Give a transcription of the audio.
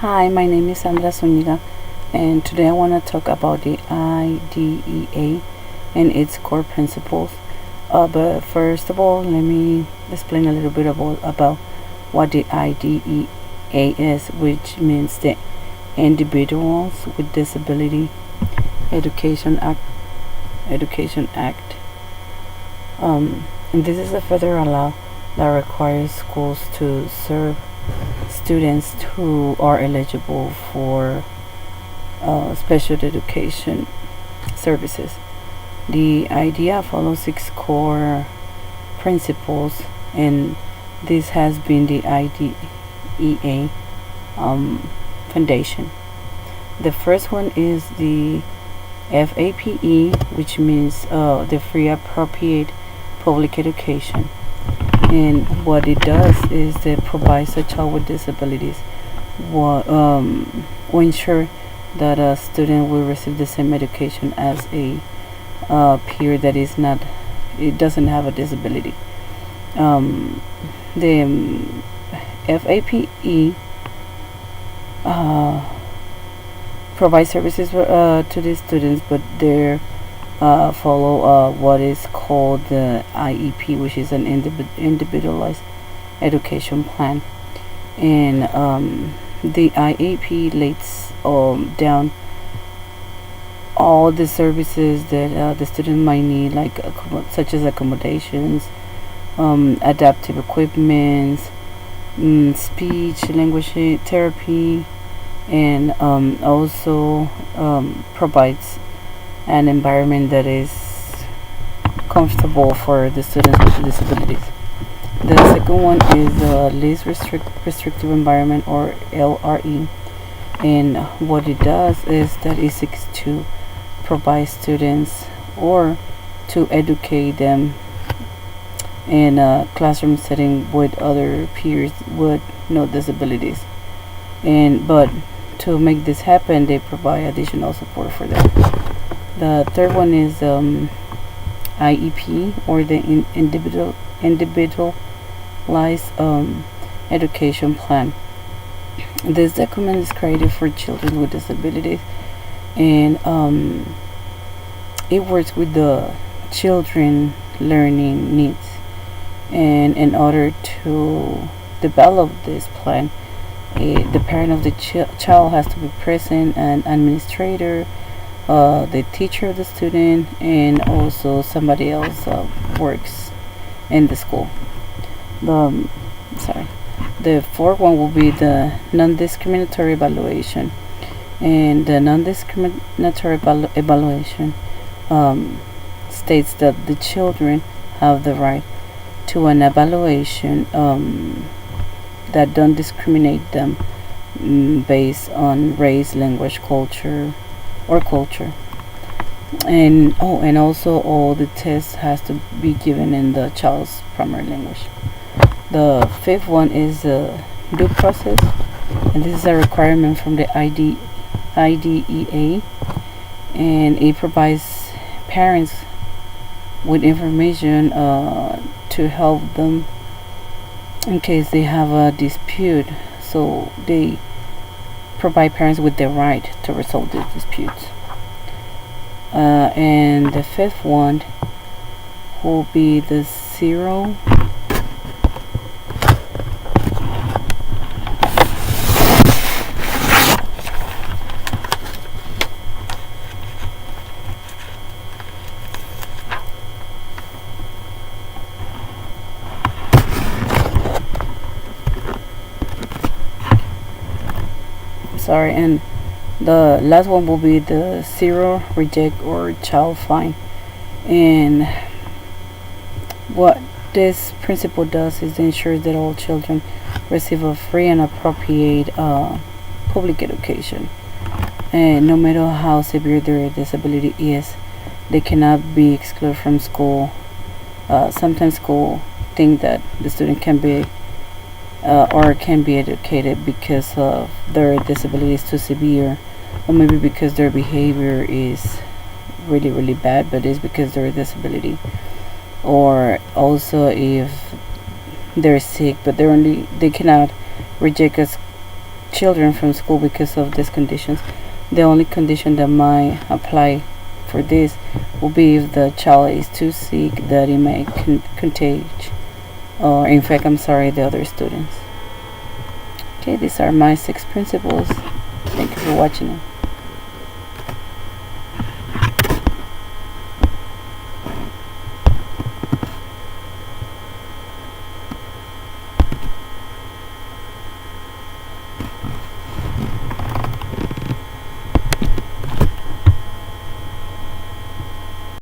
Hi, my name is Sandra Zuniga, and today I want to talk about the IDEA and its core principles. But first of all, let me explain a little bit about what the IDEA is, which means the Individuals with Disability Education Act. Education Act. And this is a federal law that requires schools to serve students who are eligible for special education services. The idea follows 6 core principles, and this has been the IDEA foundation. The first one is the FAPE, which means the free appropriate public education. And what it does is it provides a child with disabilities will ensure that a student will receive the same education as a peer that is not, it doesn't have a disability. The FAPE provides services to the students, but they're follow what is called the IEP, which is an individualized education plan. And the IEP lays down all the services that the student might need, like such as accommodations, adaptive equipment, speech language therapy, and also provides an environment that is comfortable for the students with disabilities. The second one is the least restrictive environment, or LRE, and what it does is that it seeks to provide students or to educate them in a classroom setting with other peers with no disabilities. And but to make this happen, they provide additional support for them. The third one is IEP, or the individualized education plan. This document is created for children with disabilities, and it works with the children learning needs. And in order to develop this plan, the parent of the child has to be present, an administrator, the teacher of the student, and also somebody else works in the school. The fourth one will be the non-discriminatory evaluation, and the non-discriminatory evaluation states that the children have the right to an evaluation that don't discriminate them based on race, language, culture. And also all the tests has to be given in the child's primary language. The fifth one is due process, and this is a requirement from the IDEA, and it provides parents with information to help them in case they have a dispute. So they provide parents with the right to resolve these disputes. And the fifth one will be the zero. And the last one will be the zero, reject, or child fine. And what this principle does is ensure that all children receive a free and appropriate public education, and no matter how severe their disability is, they cannot be excluded from school. Sometimes school think that the student can be or can be educated because of their disability is too severe, or maybe because their behavior is really bad, but it's because their disability. Or also if they're sick, but they cannot reject a children from school because of these conditions. The only condition that might apply for this will be if the child is too sick that it may contage or infect, the other students. Okay, these are my 6 principles. Thank you for watching it.